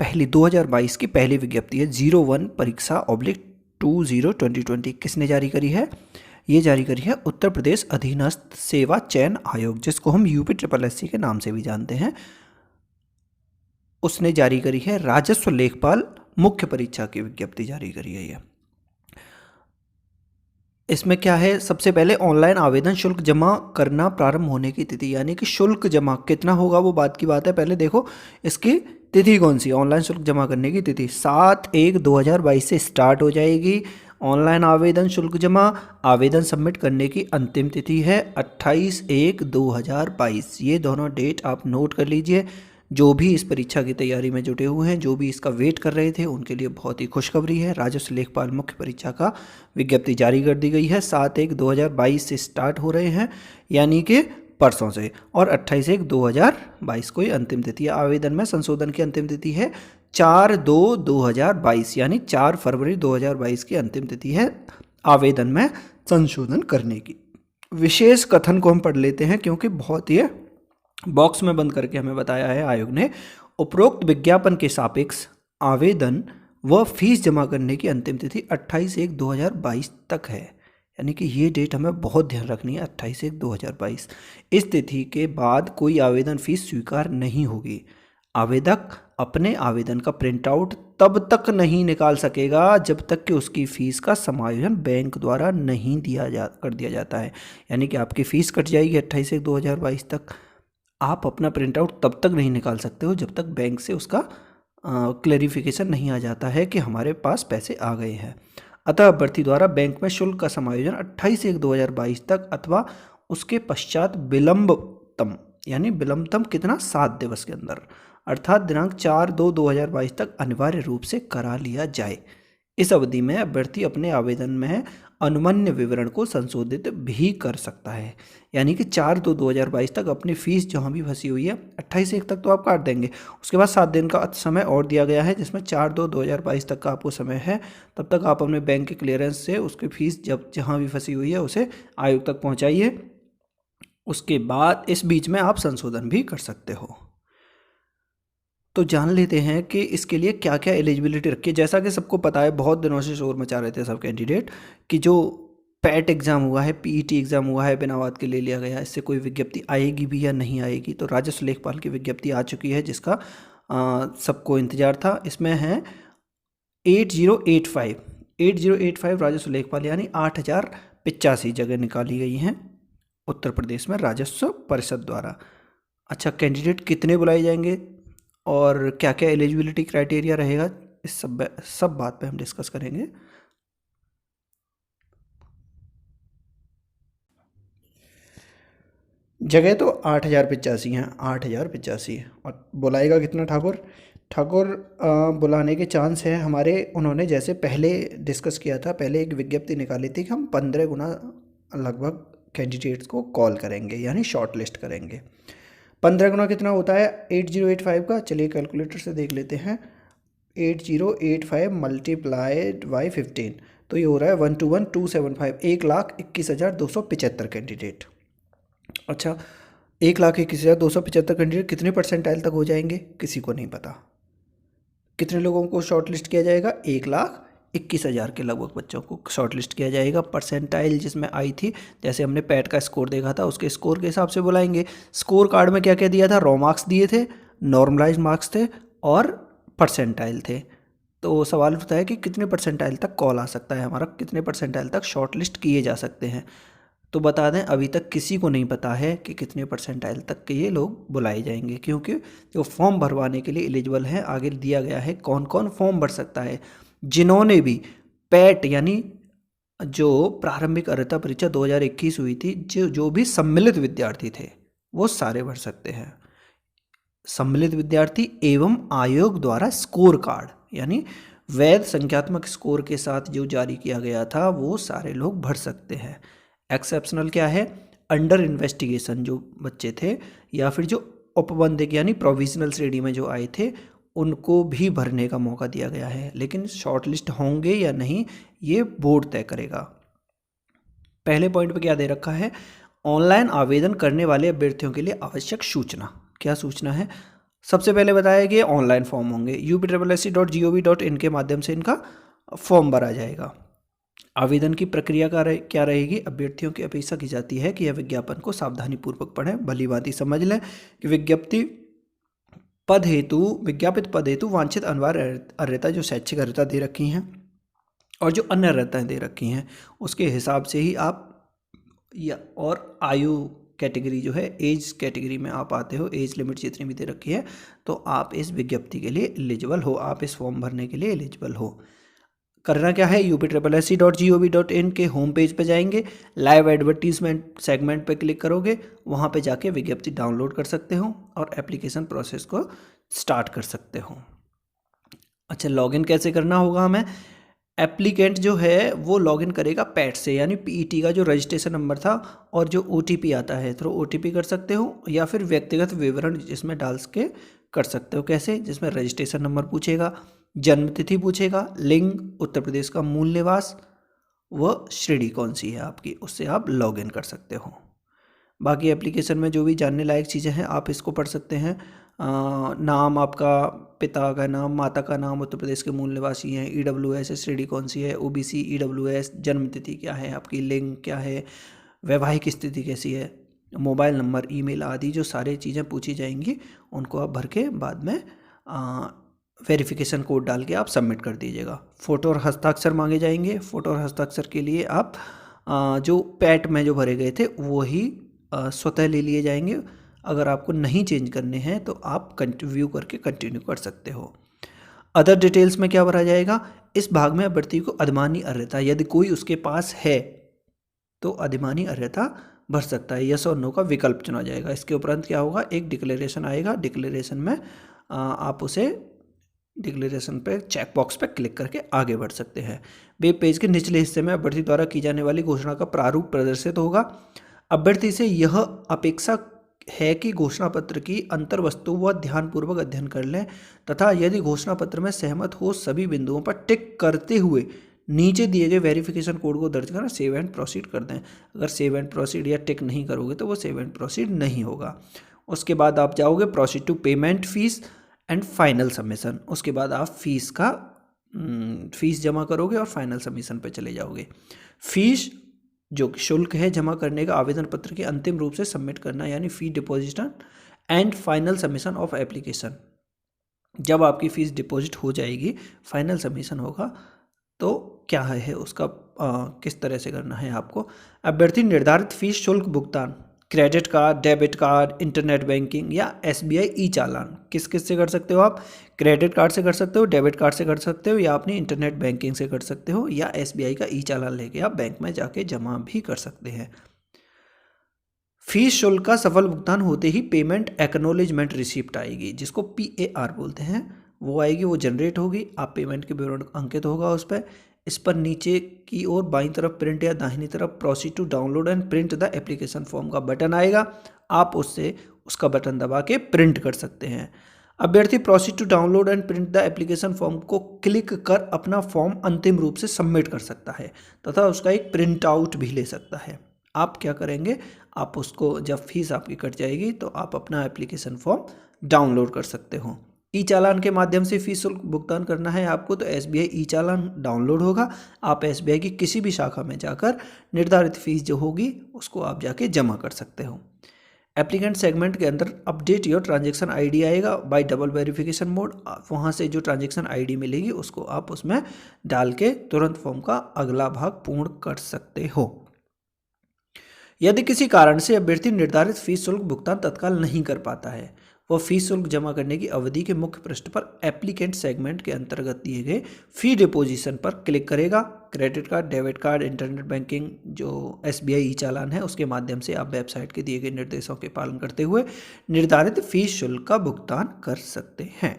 पहली 2022 की पहली विज्ञप्ति है 01 परीक्षा ऑब्लिक 2020 किसने जारी करी है? ये जारी करी है उत्तर प्रदेश अधीनस्थ सेवा चयन आयोग, जिसको हम UPSSC के नाम से भी जानते हैं। उसने जारी करी है राजस्व लेखपाल मुख्य परीक्षा की विज्ञप्ति जारी करी है। ये इसमें क्या है, सबसे पहले ऑनलाइन आवेदन शुल्क जमा करना प्रारंभ होने की तिथि, यानी कि शुल्क जमा कितना होगा वो बात की बात है। पहले देखो इसकी तिथि कौन सी, ऑनलाइन शुल्क जमा करने की तिथि 7/1/2022 से स्टार्ट हो जाएगी। ऑनलाइन आवेदन शुल्क जमा आवेदन सबमिट करने की अंतिम तिथि है 28/1/2022। ये दोनों डेट आप नोट कर लीजिए। जो भी इस परीक्षा की तैयारी में जुटे हुए हैं, जो भी इसका वेट कर रहे थे, उनके लिए बहुत ही खुशखबरी है। राजस्व लेखपाल मुख्य परीक्षा का विज्ञप्ति जारी कर दी गई है। 7/1/2022 से स्टार्ट हो रहे हैं, यानी कि परसों से, और 28/1/2022 को ही अंतिम तिथि है। आवेदन में संशोधन की अंतिम तिथि है 4/2/2022, यानी 4 फरवरी 2022 की अंतिम तिथि है आवेदन में संशोधन करने की। विशेष कथन को हम पढ़ लेते हैं क्योंकि बहुत ही बॉक्स में बंद करके हमें बताया है आयोग ने। उपरोक्त विज्ञापन के सापेक्ष आवेदन व फीस जमा करने की अंतिम तिथि 28/1/2022 तक है, यानी कि ये डेट हमें बहुत ध्यान रखनी है, 28/1/2022। इस तिथि के बाद कोई आवेदन फीस स्वीकार नहीं होगी। आवेदक अपने आवेदन का प्रिंट आउट तब तक नहीं निकाल सकेगा जब तक कि उसकी फ़ीस का समायोजन बैंक द्वारा नहीं कर दिया जाता है। यानी कि आपकी फ़ीस कट जाएगी 28/1/2022 तक, आप अपना प्रिंट आउट तब तक नहीं निकाल सकते हो जब तक बैंक से उसका क्लेरिफिकेशन नहीं आ जाता है कि हमारे पास पैसे आ गए हैं। अतः अभ्यर्थी द्वारा बैंक में शुल्क का समायोजन 28/1/2022 तक अथवा उसके पश्चात विलंबतम, यानी विलंबतम कितना, 7 दिवस के अंदर, अर्थात दिनांक 4/2/2022 तक अनिवार्य रूप से करा लिया जाए। इस अवधि में अभ्यर्थी अपने आवेदन में अनुमन्य विवरण को संशोधित भी कर सकता है। यानी कि 4/2/2022 तक अपनी फीस जहाँ भी फंसी हुई है 28/1 तक तो आप काट देंगे, उसके बाद 7 दिन का समय और दिया गया है जिसमें 4/2/2022 तक का आपको समय है। तब तक आप अपने बैंक के क्लियरेंस से उसकी फीस जब जहाँ भी फंसी हुई है उसे आयोग तक पहुँचाइए। उसके बाद इस बीच में आप संशोधन भी कर सकते हो। तो जान लेते हैं कि इसके लिए क्या क्या एलिजिबिलिटी रखी है। जैसा कि सबको पता है, बहुत दिनों से शोर मचा रहे थे सब कैंडिडेट कि जो पैट एग्ज़ाम हुआ है, PET एग्ज़ाम हुआ है, बिना बात के ले लिया गया, इससे कोई विज्ञप्ति आएगी भी या नहीं आएगी। तो राजस्व लेखपाल की विज्ञप्ति आ चुकी है जिसका सबको इंतज़ार था। इसमें है 8085 राजस्व लेखपाल, यानी 8085 जगह निकाली गई हैं उत्तर प्रदेश में राजस्व परिषद द्वारा। अच्छा, कैंडिडेट कितने बुलाए जाएंगे और क्या क्या एलिजिबिलिटी क्राइटेरिया रहेगा, इस सब बात पे हम डिस्कस करेंगे। जगह तो 8085 हैं, 8085, और बुलाएगा कितना ठाकुर बुलाने के चांस है हमारे, उन्होंने जैसे पहले डिस्कस किया था, पहले एक विज्ञप्ति निकाली थी कि हम 15 गुना लगभग कैंडिडेट्स को कॉल करेंगे, यानी शॉर्ट लिस्ट करेंगे। 15 गुना कितना होता है 8085 का, चलिए कैलकुलेटर से देख लेते हैं। 8085 मल्टीप्लाइड बाई 15, तो ये हो रहा है 121,275, 1,21,275 कैंडिडेट। अच्छा, 1,21,275 कैंडिडेट कितने परसेंटाइल तक हो जाएंगे, किसी को नहीं पता। कितने लोगों को शॉर्ट लिस्ट किया जाएगा, 1,21,000 के लगभग बच्चों को शॉर्ट लिस्ट किया जाएगा। परसेंटाइल जिसमें आई थी, जैसे हमने पैट का स्कोर देखा था, उसके स्कोर के हिसाब से बुलाएंगे। स्कोर कार्ड में क्या क्या दिया था, रॉ मार्क्स दिए थे, नॉर्मलाइज मार्क्स थे और परसेंटाइल थे। तो सवाल उठता है कि कितने परसेंटाइल तक कॉल आ सकता है हमारा, कितने परसेंटाइल तक शॉर्ट लिस्ट किए जा सकते हैं। तो बता दें, अभी तक किसी को नहीं पता है कि कितने परसेंटाइल तक के ये लोग बुलाए जाएंगे, क्योंकि जो फॉर्म भरवाने के लिए एलिजिबल हैं, आगे दिया गया है कौन कौन फॉर्म भर सकता है। जिन्होंने भी पैट यानी जो प्रारंभिक अर्हता परीक्षा 2021 हुई थी, जो भी सम्मिलित विद्यार्थी थे वो सारे भर सकते हैं। सम्मिलित विद्यार्थी एवं आयोग द्वारा स्कोर कार्ड, यानी वैध संख्यात्मक स्कोर के साथ जो जारी किया गया था, वो सारे लोग भर सकते हैं। एक्सेप्शनल क्या है, अंडर इन्वेस्टिगेशन जो बच्चे थे या फिर जो औपबंधिक यानी प्रोविजनल श्रेणी में जो आए थे, उनको भी भरने का मौका दिया गया है। लेकिन शॉर्टलिस्ट होंगे या नहीं, ये बोर्ड तय करेगा। पहले पॉइंट पे क्या दे रखा है, ऑनलाइन आवेदन करने वाले अभ्यर्थियों के लिए आवश्यक सूचना। क्या सूचना है, सबसे पहले बताया कि ऑनलाइन फॉर्म होंगे, upSSC.gov.in के माध्यम से इनका फॉर्म भरा जाएगा। आवेदन की प्रक्रिया क्या रहेगी? अभ्यर्थियों की अपेक्षा की जाती है कि यह विज्ञापन को सावधानीपूर्वक पढ़ें, भली भांति समझ लें कि विज्ञापित पद हेतु वांछित अनिवार्य अर्हता जो शैक्षिक अर्हता दे रखी हैं और जो अन्य अर्हताएं दे रखी हैं उसके हिसाब से ही आप या और आयु कैटेगरी जो है, एज कैटेगरी में आप आते हो, एज लिमिट जितनी भी दे रखी है, तो आप इस विज्ञप्ति के लिए एलिजिबल हो, आप इस फॉर्म भरने के लिए एलिजिबल हो। करना क्या है? upSSC.gov.in के होम पेज पे जाएंगे, लाइव एडवर्टीजमेंट सेगमेंट पे क्लिक करोगे, वहाँ पे जाके विज्ञप्ति डाउनलोड कर सकते हो और एप्लीकेशन प्रोसेस को स्टार्ट कर सकते हो। अच्छा, लॉगिन कैसे करना होगा हमें? एप्लीकेंट जो है वो लॉगिन करेगा पैट से, यानी पीईटी का जो रजिस्ट्रेशन नंबर था और जो ओटीपी आता है थ्रू ओटीपी कर सकते हो, या फिर व्यक्तिगत विवरण जिसमें डाल के कर सकते हो। कैसे? जिसमें रजिस्ट्रेशन नंबर पूछेगा, जन्म तिथि पूछेगा, लिंग, उत्तर प्रदेश का मूल निवास, व श्रेणी कौन सी है आपकी, उससे आप लॉगिन कर सकते हो। बाकी एप्लीकेशन में जो भी जानने लायक चीज़ें हैं आप इसको पढ़ सकते हैं। नाम आपका, पिता का नाम, माता का नाम, उत्तर प्रदेश के मूल निवासी हैं, ईडब्ल्यूएस श्रेणी कौन सी है, ओबीसी, ईडब्ल्यूएस, जन्म तिथि क्या है आपकी, लिंग क्या है, वैवाहिक स्थिति कैसी है, मोबाइल नंबर, ईमेल आदि जो सारी चीज़ें पूछी जाएंगी उनको आप भर के बाद में वेरिफिकेशन कोड डाल के आप सबमिट कर दीजिएगा। फ़ोटो और हस्ताक्षर मांगे जाएंगे। फ़ोटो और हस्ताक्षर के लिए आप जो पैट में जो भरे गए थे वो ही स्वतः ले लिए जाएंगे। अगर आपको नहीं चेंज करने हैं तो आप व्यू करके कंटिन्यू कर सकते हो। अदर डिटेल्स में क्या भरा जाएगा? इस भाग में अभ्यर्थी को अधिमानी अर्हता यदि कोई उसके पास है तो अधिमानी अर्हता भर सकता है, यस और नो का विकल्प चुना जाएगा। इसके उपरांत क्या होगा? एक डिक्लेरेशन आएगा, डिक्लेरेशन में आप उसे डिक्लेरेशन पे चेक बॉक्स पे क्लिक करके आगे बढ़ सकते हैं। वेब पेज के निचले हिस्से में अभ्यर्थी द्वारा की जाने वाली घोषणा का प्रारूप प्रदर्शित होगा। अभ्यर्थी से यह अपेक्षा है कि घोषणा पत्र की अंतर वस्तु व ध्यानपूर्वक अध्ययन कर लें तथा यदि घोषणा पत्र में सहमत हो सभी बिंदुओं पर टिक करते हुए नीचे दिए गए वेरिफिकेशन कोड को दर्ज कर सेव एंड प्रोसीड कर दें। अगर सेव एंड प्रोसीड या टिक नहीं करोगे तो वो सेव एंड प्रोसीड नहीं होगा। उसके बाद आप जाओगे proceed to payment fees and final submission. उसके बाद आप फीस जमा करोगे और फाइनल सबमिशन पे चले जाओगे। फीस जो शुल्क है जमा करने का आवेदन पत्र के अंतिम रूप से सबमिट करना, यानी fee deposition and final submission of application. जब आपकी फ़ीस डिपॉजिट हो जाएगी, फाइनल सबमिशन होगा, तो क्या है उसका किस तरह से करना है आपको? अभ्यर्थी निर्धारित फीस शुल्क भुगतान credit card, debit card, internet banking या एसबीआई ई चालान किस से कर सकते हो आप? क्रेडिट कार्ड से कर सकते हो, डेबिट कार्ड से कर सकते हो, या अपनी इंटरनेट बैंकिंग से कर सकते हो, या एसबीआई का ई चालान लेके आप बैंक में जाके जमा भी कर सकते हैं। फीस शुल्क का सफल भुगतान होते ही पेमेंट एक्नॉलेजमेंट रिसिप्ट आएगी, जिसको PAR बोलते हैं, वो आएगी, वो जनरेट होगी। आप पेमेंट के विवरण अंकित होगा उस पर। इस पर नीचे की ओर बाईं तरफ प्रिंट या दाहिनी तरफ proceed to download and print the application form का बटन आएगा। आप उसका बटन दबा के प्रिंट कर सकते हैं। अभ्यर्थी proceed to download and print the application form को क्लिक कर अपना फॉर्म अंतिम रूप से सबमिट कर सकता है तथा उसका एक प्रिंट आउट भी ले सकता है। आप क्या करेंगे? आप उसको जब फीस आपकी कट जाएगी तो आप अपना एप्लीकेशन फॉर्म डाउनलोड कर सकते हो। ई चालान के माध्यम से फीस शुल्क भुगतान करना है आपको तो एसबीआई ई चालान डाउनलोड होगा। आप एसबीआई की किसी भी शाखा में जाकर निर्धारित फीस जो होगी उसको आप जाके जमा कर सकते हो। एप्लीकेंट सेगमेंट के अंदर अपडेट योर ट्रांजैक्शन आईडी आएगा बाय डबल वेरिफिकेशन मोड। वहाँ से जो ट्रांजैक्शन आईडी मिलेगी उसको आप उसमें डाल के तुरंत फॉर्म का अगला भाग पूर्ण कर सकते हो। यदि किसी कारण से अभ्यर्थी निर्धारित फीस शुल्क भुगतान तत्काल नहीं कर पाता है, वह फीस शुल्क जमा करने की अवधि के मुख्य पृष्ठ पर एप्लीकेंट सेगमेंट के अंतर्गत दिए गए फी डिपोजिशन पर क्लिक करेगा। Credit card, debit card, internet banking, जो एसबीआई ई चालान है उसके माध्यम से आप वेबसाइट के दिए गए निर्देशों के पालन करते हुए निर्धारित फीस शुल्क का भुगतान कर सकते हैं।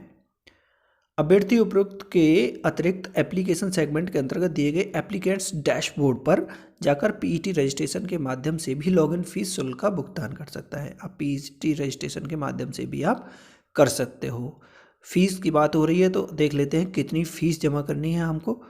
अभ्यर्थी उपरोक्त के अतिरिक्त एप्लीकेशन सेगमेंट के अंतर्गत दिए गए एप्लीकेंट्स डैशबोर्ड पर जाकर पीईटी रजिस्ट्रेशन के माध्यम से भी लॉगिन फीस शुल्क का भुगतान कर सकता है। आप पीईटी रजिस्ट्रेशन के माध्यम से भी आप कर सकते हो। फीस की बात हो रही है तो देख लेते हैं कितनी फीस जमा करनी है हमको।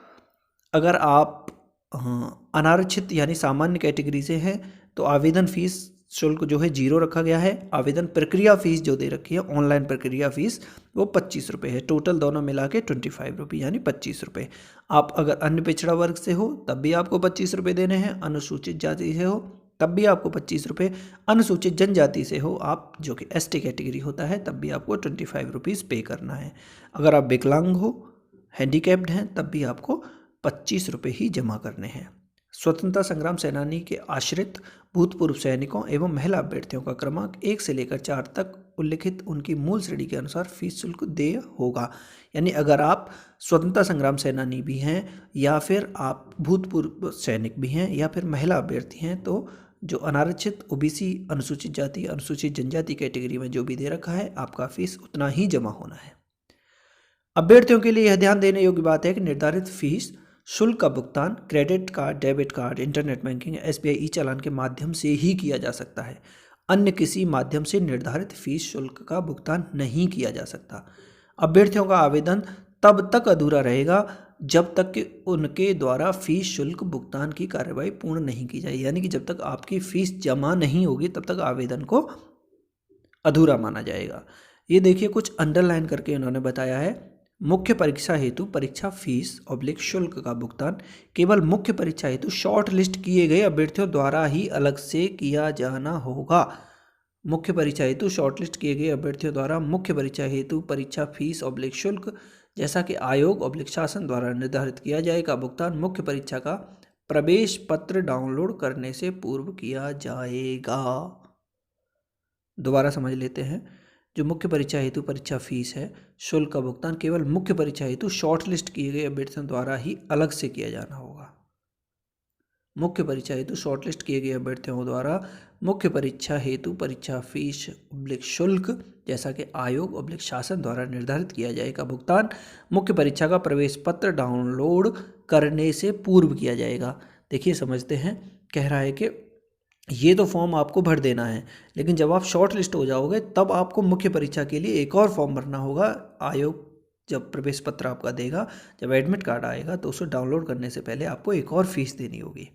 अगर आप अनारक्षित यानी सामान्य कैटेगरी से हैं तो आवेदन फीस शुल्क जो है 0 रखा गया है। आवेदन प्रक्रिया फीस जो दे रखी है, ऑनलाइन प्रक्रिया फीस, वो 25 रुपये है। टोटल दोनों मिला के 25 रुपये यानी 25 रुपये। आप अगर अन्य पिछड़ा वर्ग से हो तब भी आपको 25 रुपये देने हैं, अनुसूचित जाति से हो तब भी आपको 25 रुपये, अनुसूचित जनजाति से हो आप, जो कि एसटी कैटेगरी होता है, तब भी आपको 25 रुपीज़ पे करना है। अगर आप विकलांग हो, हैंडीकैप्ड हैं, तब भी आपको 25 रुपये ही जमा करने हैं। स्वतंत्रता संग्राम सेनानी के आश्रित भूतपूर्व सैनिकों एवं महिला अभ्यर्थियों का क्रमांक 1 से लेकर 4 तक उल्लिखित उनकी मूल श्रेणी के अनुसार फीस शुल्क देय होगा। यानी अगर आप स्वतंत्रता संग्राम सेनानी भी हैं या फिर आप भूतपूर्व सैनिक भी हैं या फिर महिला अभ्यर्थी हैं, तो जो अनारक्षित, ओबीसी, अनुसूचित जाति, अनुसूचित जनजाति कैटेगरी में जो भी दे रखा है, आपका फीस उतना ही जमा होना है। अभ्यर्थियों के लिए यह ध्यान देने योग्य बात है कि निर्धारित फीस शुल्क का भुगतान credit card, debit card, internet banking, SBI e challan के माध्यम से ही किया जा सकता है। अन्य किसी माध्यम से निर्धारित फीस शुल्क का भुगतान नहीं किया जा सकता। अभ्यर्थियों का आवेदन तब तक अधूरा रहेगा जब तक कि उनके द्वारा फीस शुल्क भुगतान की कार्यवाही पूर्ण नहीं की जाए। यानी कि जब तक आपकी फीस जमा नहीं होगी तब तक आवेदन को अधूरा माना जाएगा। ये देखिए कुछ अंडरलाइन करके उन्होंने बताया है। मुख्य परीक्षा हेतु परीक्षा फीस ऑब्लिक शुल्क का भुगतान केवल मुख्य परीक्षा हेतु शॉर्ट लिस्ट किए गए अभ्यर्थियों द्वारा ही अलग से किया जाना होगा। मुख्य परीक्षा हेतु शॉर्ट लिस्ट किए गए अभ्यर्थियों द्वारा मुख्य परीक्षा हेतु परीक्षा फीस ऑब्लिक शुल्क जैसा कि आयोग ऑब्लिक शासन द्वारा निर्धारित किया जाएगा भुगतान मुख्य परीक्षा का प्रवेश पत्र डाउनलोड करने से पूर्व किया जाएगा। दोबारा समझ लेते हैं। जो मुख्य परीक्षा हेतु परीक्षा फीस है, शुल्क का भुगतान केवल मुख्य परीक्षा हेतु शॉर्ट लिस्ट किए गए अभ्यर्थियों द्वारा ही अलग से किया जाना होगा। मुख्य परीक्षा हेतु शॉर्ट लिस्ट किए गए अभ्यर्थियों द्वारा मुख्य परीक्षा हेतु परीक्षा फीस ऑब्लिक शुल्क जैसा कि आयोग ऑब्लिक शासन द्वारा निर्धारित किया जाएगा भुगतान मुख्य परीक्षा का प्रवेश पत्र डाउनलोड करने से पूर्व किया जाएगा। देखिए समझते हैं, कह रहा है कि ये तो फॉर्म आपको भर देना है, लेकिन जब आप शॉर्ट लिस्ट हो जाओगे तब आपको मुख्य परीक्षा के लिए एक और फॉर्म भरना होगा। आयोग जब प्रवेश पत्र आपका देगा, जब एडमिट कार्ड आएगा, तो उसे डाउनलोड करने से पहले आपको एक और फीस देनी होगी।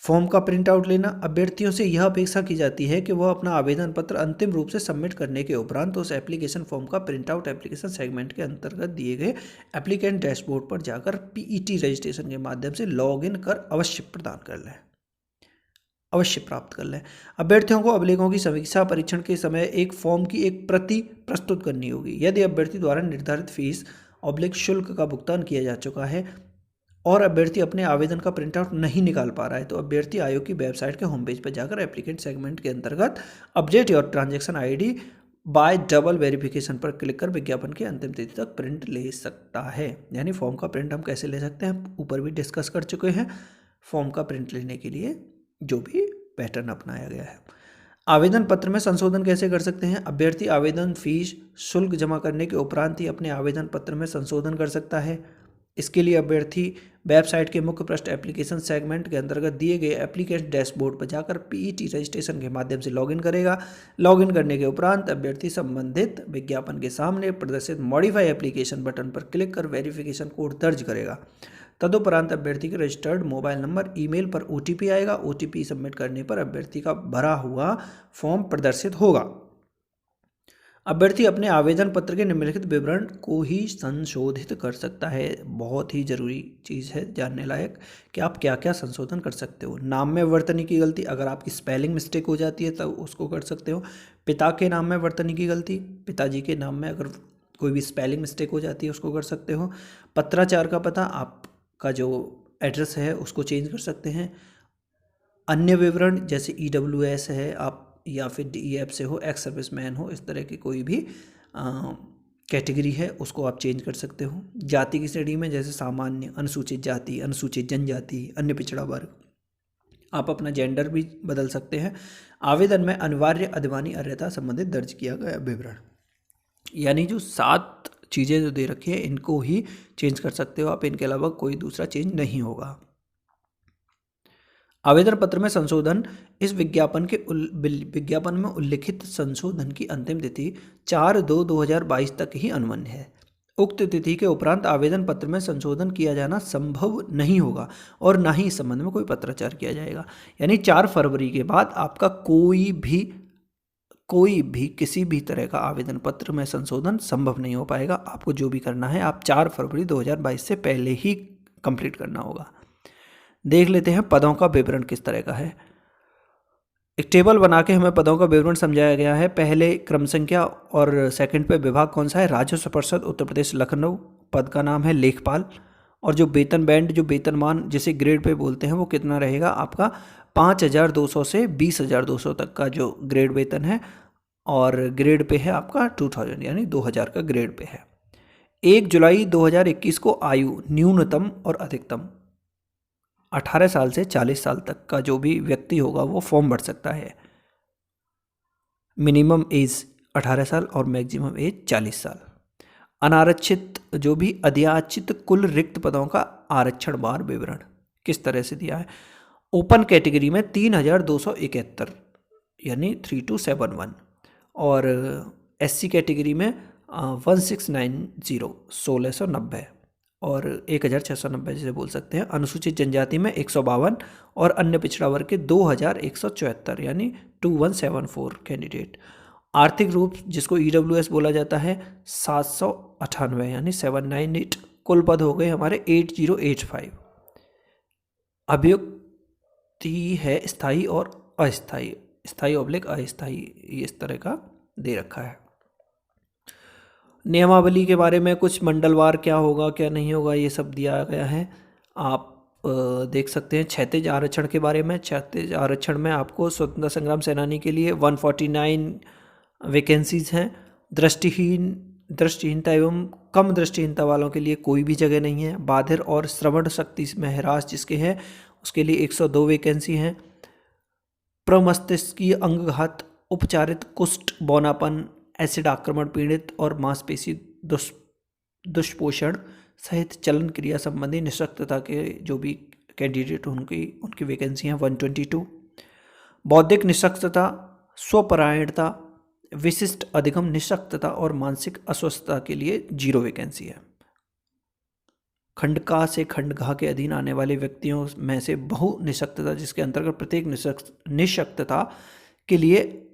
फॉर्म का प्रिंट आउट लेना। अभ्यर्थियों से यह अपेक्षा की जाती है कि वह अपना आवेदन पत्र अंतिम रूप से सबमिट करने के उपरांत उस एप्लीकेशन फॉर्म का प्रिंट आउट एप्लीकेशन सेगमेंट के अंतर्गत दिए गए एप्लीकेंट डैशबोर्ड पर जाकर पीईटी रजिस्ट्रेशन के माध्यम से लॉग इन कर अवश्य प्राप्त कर लें। अभ्यर्थियों को अभिलेखों की समीक्षा परीक्षण के समय एक फॉर्म की एक प्रति प्रस्तुत करनी होगी। यदि अभ्यर्थी द्वारा निर्धारित फीस ऑब्लिक शुल्क का भुगतान किया जा चुका है और अभ्यर्थी अपने आवेदन का प्रिंट आउट नहीं निकाल पा रहा है, तो अभ्यर्थी आयोग की वेबसाइट के होम पेज पर जाकर एप्लीकेंट सेगमेंट के अंतर्गत update your transaction ID bye double verification पर क्लिक कर विज्ञापन की अंतिम तिथि तक प्रिंट ले सकता है। यानी फॉर्म का प्रिंट हम कैसे ले सकते हैं, ऊपर भी डिस्कस कर चुके हैं। फॉर्म का प्रिंट लेने के लिए जो भी पैटर्न अपनाया गया है। आवेदन पत्र में संशोधन कैसे कर सकते हैं। अभ्यर्थी आवेदन फीस शुल्क जमा करने के उपरांत ही अपने आवेदन पत्र में संशोधन कर सकता है। इसके लिए अभ्यर्थी वेबसाइट के मुख्य पृष्ठ एप्लीकेशन सेगमेंट के अंतर्गत दिए गए एप्लीकेशन डैशबोर्ड पर जाकर पीईटी रजिस्ट्रेशन के माध्यम से लॉगिन करेगा। लॉगिन करने के उपरांत अभ्यर्थी संबंधित विज्ञापन के सामने प्रदर्शित मॉडिफाई एप्लीकेशन बटन पर क्लिक कर वेरिफिकेशन कोड दर्ज करेगा। तदुपरांत अभ्यर्थी के रजिस्टर्ड मोबाइल नंबर, ईमेल पर ओटीपी आएगा। ओटीपी सबमिट करने पर अभ्यर्थी का भरा हुआ फॉर्म प्रदर्शित होगा। अभ्यर्थी अपने आवेदन पत्र के निम्नलिखित विवरण को ही संशोधित कर सकता है। बहुत ही जरूरी चीज़ है जानने लायक कि आप क्या क्या संशोधन कर सकते हो। नाम में वर्तनी की गलती, अगर आपकी स्पेलिंग मिस्टेक हो जाती है तब उसको कर सकते हो। पिता के नाम में वर्तनी की गलती, पिताजी के नाम में अगर कोई भी स्पेलिंग मिस्टेक हो जाती है उसको कर सकते हो। पत्राचार का पता, आपका जो एड्रेस है उसको चेंज कर सकते हैं। अन्य विवरण जैसे EWS है आप, या फिर DEF से हो, एक्स सर्विस मैन हो, इस तरह की कोई भी कैटेगरी है उसको आप चेंज कर सकते हो। जाति की श्रेणी में जैसे सामान्य, अनुसूचित जाति, अनुसूचित जनजाति, अन्य पिछड़ा वर्ग, आप अपना जेंडर भी बदल सकते हैं। आवेदन में अनिवार्य अधिमानी अर्हता संबंधित दर्ज किया गया विवरण, यानी जो 7 चीज़ें जो दे रखी है इनको ही चेंज कर सकते हो आप, इनके अलावा कोई दूसरा चेंज नहीं होगा। आवेदन पत्र में संशोधन। इस विज्ञापन में उल्लिखित संशोधन की अंतिम तिथि 4/2/2022 तक ही अनुमान्य है। उक्त तिथि के उपरांत आवेदन पत्र में संशोधन किया जाना संभव नहीं होगा और ना ही इस संबंध में कोई पत्राचार किया जाएगा। यानी 4 फरवरी के बाद आपका कोई भी किसी भी तरह का आवेदन पत्र में संशोधन संभव नहीं हो पाएगा। आपको जो भी करना है आप 4 फरवरी 2022 से पहले ही कंप्लीट करना होगा। देख लेते हैं पदों का विवरण किस तरह का है। एक टेबल बना के हमें पदों का विवरण समझाया गया है। पहले क्रम संख्या और सेकंड पे विभाग कौन सा है, राजस्व परिषद उत्तर प्रदेश लखनऊ। पद का नाम है लेखपाल। और जो वेतन बैंड, जो वेतनमान जिसे ग्रेड पे बोलते हैं, वो कितना रहेगा आपका 5,200 से 20,200 तक का जो ग्रेड वेतन है। और ग्रेड पे है आपका 2000 यानी 2000 का ग्रेड पे है। 1 जुलाई 2021 को आयु न्यूनतम और अधिकतम 18 साल से 40 साल तक का जो भी व्यक्ति होगा वो फॉर्म भर सकता है। मिनिमम एज 18 साल और मैक्सिमम एज 40 साल। अनारक्षित जो भी अध्याचित कुल रिक्त पदों का आरक्षण बार विवरण किस तरह से दिया है। ओपन कैटेगरी में 3,271 यानी 3271 और एससी कैटेगरी में 1690 1690 और 1690 जिसे बोल सकते हैं। अनुसूचित जनजाति में 152 और अन्य पिछड़ा वर्ग के 2174 यानी 2174 कैंडिडेट। आर्थिक रूप जिसको ईडब्ल्यूएस बोला जाता है 798 यानी 798। कुल पद हो गए हमारे 8085। अभियुक्ति है स्थायी और अस्थायी, स्थायी ऑब्लिक अस्थायी, इस तरह का दे रखा है। नियमावली के बारे में कुछ मंडलवार क्या होगा क्या नहीं होगा ये सब दिया गया है। आप देख सकते हैं क्षैतिज आरक्षण के बारे में। क्षैतिज आरक्षण में आपको स्वतंत्रता संग्राम सेनानी के लिए 149 वैकेंसीज हैं। दृष्टिहीनता एवं कम दृष्टिहीनता वालों के लिए कोई भी जगह नहीं है। बाधिर और श्रवण शक्ति में ह्रास जिसके है उसके लिए 102 वैकेंसी हैं। प्रमस्तिष्कीय अंगघात, उपचारित कुष्ठ, बौनापन, एसिड आक्रमण पीड़ित और मांसपेशी दुष्पोषण सहित चलन क्रिया संबंधी निःशक्तता के जो भी कैंडिडेट उनकी वैकेंसी हैं 122। बौद्धिक निःशक्तता, स्वपरायणता, विशिष्ट अधिगम निःशक्तता और मानसिक अस्वस्थता के लिए 0 वैकेंसी है। खंडका से खंडघा के अधीन आने वाले व्यक्तियों में से बहु निःशक्तता जिसके अंतर्गत प्रत्येक निःशक्तता के लिए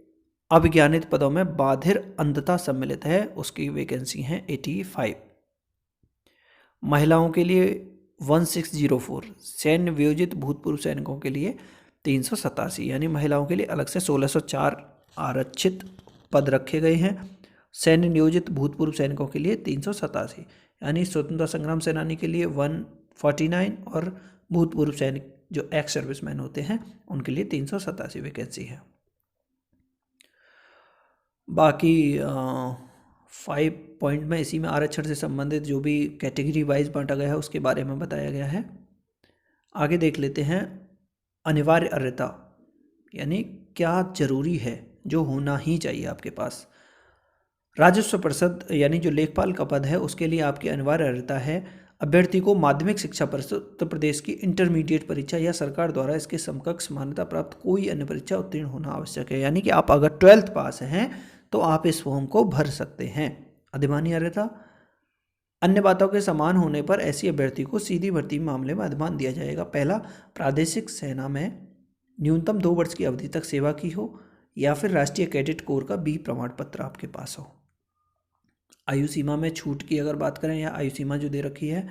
अभिज्ञानित पदों में बाधिर अंधता सम्मिलित है, उसकी वैकेंसी है 85। महिलाओं के लिए 1604, सैन्य वियोजित भूतपूर्व सैनिकों के लिए 387 यानी महिलाओं के लिए अलग से 1604 आरक्षित पद रखे गए हैं। सैन्य नियोजित भूतपूर्व सैनिकों के लिए 387 यानी स्वतंत्रता संग्राम सेनानी के लिए 149 और भूतपूर्व सैनिक जो एक्स सर्विसमैन होते हैं उनके लिए 387 वैकेंसी है। बाकी 5 पॉइंट में इसी में आरक्षण से संबंधित जो भी कैटेगरी वाइज बांटा गया है उसके बारे में बताया गया है। आगे देख लेते हैं अनिवार्य अर्हता यानी क्या जरूरी है, जो होना ही चाहिए आपके पास। राजस्व परिषद यानी जो लेखपाल का पद है उसके लिए आपकी अनिवार्य अर्हता है अभ्यर्थी को माध्यमिक शिक्षा परिषद उत्तर प्रदेश की इंटरमीडिएट परीक्षा या सरकार द्वारा इसके समकक्ष मान्यता प्राप्त कोई अन्य परीक्षा उत्तीर्ण होना आवश्यक है। यानी कि आप अगर 12th पास हैं तो आप इस फॉर्म को भर सकते हैं। अधिमानी अर्हता, अन्य बातों के समान होने पर ऐसी अभ्यर्थी को सीधी भर्ती मामले में अधिमान दिया जाएगा। पहला, प्रादेशिक सेना में न्यूनतम 2 वर्ष की अवधि तक सेवा की हो या फिर राष्ट्रीय कैडेट कोर का B प्रमाण पत्र आपके पास हो। आयु सीमा में छूट की अगर बात करें या आयु सीमा जो दे रखी है,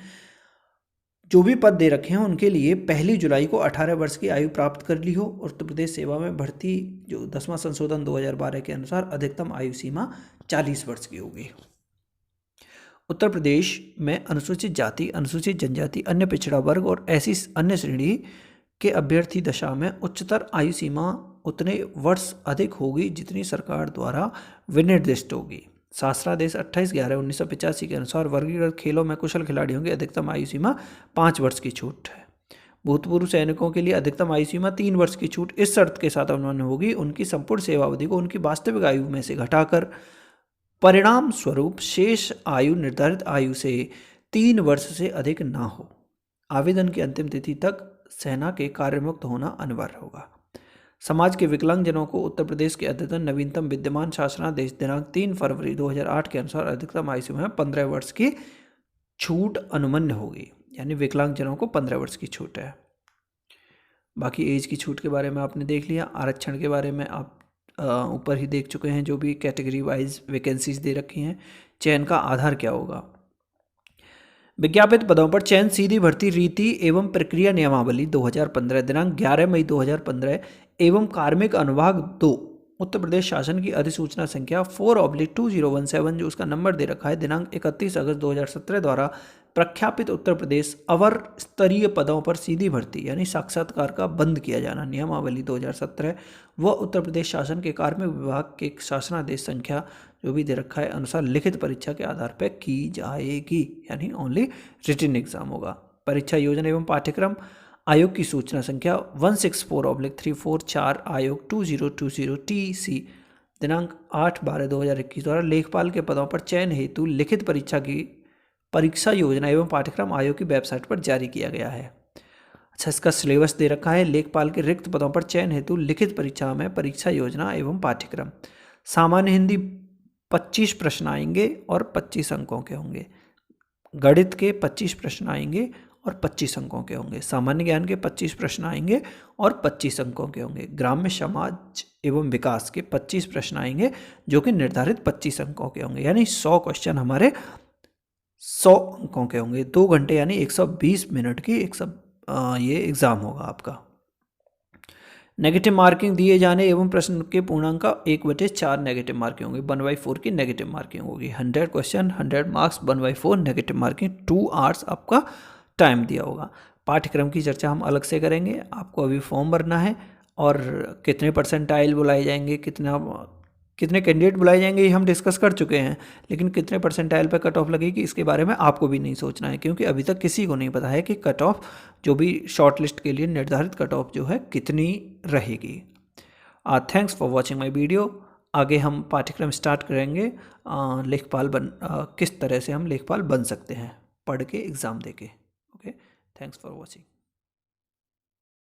जो भी पद दे रखे हैं उनके लिए 1 जुलाई को 18 वर्ष की आयु प्राप्त कर ली हो। उत्तर प्रदेश सेवा में भर्ती जो 10वां संशोधन 2012 के अनुसार अधिकतम आयु सीमा 40 वर्ष की होगी। उत्तर प्रदेश में अनुसूचित जाति, अनुसूचित जनजाति, अन्य पिछड़ा वर्ग और ऐसी अन्य श्रेणी के अभ्यर्थी दशा में उच्चतर आयु सीमा उतने वर्ष अधिक होगी जितनी सरकार द्वारा विनिर्दिष्ट होगी। शासनादेश 28/11/1985 के अनुसार वर्गीकृत खेलों में कुशल खिलाड़ियों की अधिकतम आयु सीमा 5 वर्ष की छूट है। भूतपूर्व सैनिकों के लिए अधिकतम आयु सीमा 3 वर्ष की छूट इस शर्त के साथ अमान्य होगी उनकी संपूर्ण सेवा अवधि को उनकी वास्तविक आयु में से घटाकर परिणाम स्वरूप शेष आयु निर्धारित आयु से 3 वर्ष से अधिक ना हो। आवेदन की अंतिम तिथि तक सेना के कार्यमुक्त होना अनिवार्य होगा। समाज के विकलांगजनों को उत्तर प्रदेश के अद्यतन नवीनतम विद्यमान शासनादेश दिनांक 3 फरवरी 2008 के अनुसार अधिकतम आयु सीमा में 15 वर्ष की छूट अनुमन्य होगी, यानी विकलांगजनों को 15 वर्ष की छूट है। बाकी एज की छूट के बारे में आपने देख लिया। आरक्षण के बारे में आप ऊपर ही देख चुके हैं, जो भी कैटेगरी वाइज वैकेंसीज दे रखी हैं। चयन का आधार क्या होगा? विज्ञापित पदों पर चयन सीधी भर्ती रीति एवं प्रक्रिया नियमावली 2015 दिनांक 11 मई 2015 एवं कार्मिक अनुभाग 2 उत्तर प्रदेश शासन की अधिसूचना संख्या 4/2017 जो उसका नंबर दे रखा है दिनांक 31 अगस्त 2017 द्वारा प्रख्यापित उत्तर प्रदेश अवर स्तरीय पदों पर सीधी भर्ती यानी साक्षात्कार का बंद किया जाना नियमावली 2017 व उत्तर प्रदेश शासन के कार्मिक विभाग के शासनादेश संख्या जो भी दे रखा है अनुसार लिखित परीक्षा के आधार पर की जाएगी, यानी ओनली रिटन एग्जाम होगा। परीक्षा योजना एवं पाठ्यक्रम आयोग की सूचना संख्या 164/344 आयोग 2020 TC दिनांक 8/12/2021 द्वारा लेखपाल के पदों पर चयन हेतु लिखित परीक्षा की परीक्षा योजना एवं पाठ्यक्रम आयोग की वेबसाइट पर जारी किया गया है। अच्छा, इसका सिलेबस दे रखा है। लेखपाल के रिक्त पदों पर चयन हेतु लिखित परीक्षा में परीक्षा योजना एवं पाठ्यक्रम। सामान्य हिंदी 25 प्रश्न आएंगे और 25 अंकों के होंगे। गणित के 25 प्रश्न आएंगे और 25 अंकों के होंगे। सामान्य ज्ञान के 25 प्रश्न आएंगे और 25 अंकों के होंगे। ग्राम्य समाज एवं विकास के 25 प्रश्न आएंगे जो कि निर्धारित 25 अंकों के होंगे, यानी 100 क्वेश्चन हमारे 100 अंकों के होंगे। 2 घंटे यानी 120 मिनट की ये एग्ज़ाम होगा आपका। नेगेटिव मार्किंग दिए जाने एवं प्रश्न के पूर्णांक का 1/4 नेगेटिव मार्किंग होगी। 1/4 की नेगेटिव मार्किंग होगी। 100 question 100 marks 1/4 negative marking 2 hours आपका टाइम दिया होगा। पाठ्यक्रम की चर्चा हम अलग से करेंगे। आपको अभी फॉर्म भरना है और कितने परसेंटाइल बुलाए जाएंगे, कितने कैंडिडेट बुलाए जाएंगे ये हम डिस्कस कर चुके हैं, लेकिन कितने परसेंटाइल पर कट ऑफ लगेगी इसके बारे में आपको भी नहीं सोचना है, क्योंकि अभी तक किसी को नहीं पता है कि कट ऑफ जो भी शॉर्ट लिस्ट के लिए निर्धारित कट ऑफ जो है कितनी रहेगी। Thanks for watching my video. आगे हम पाठ्यक्रम स्टार्ट करेंगे लेखपाल किस तरह से हम लेखपाल बन सकते हैं पढ़ के एग्ज़ाम दे के। Okay, thanks for watching.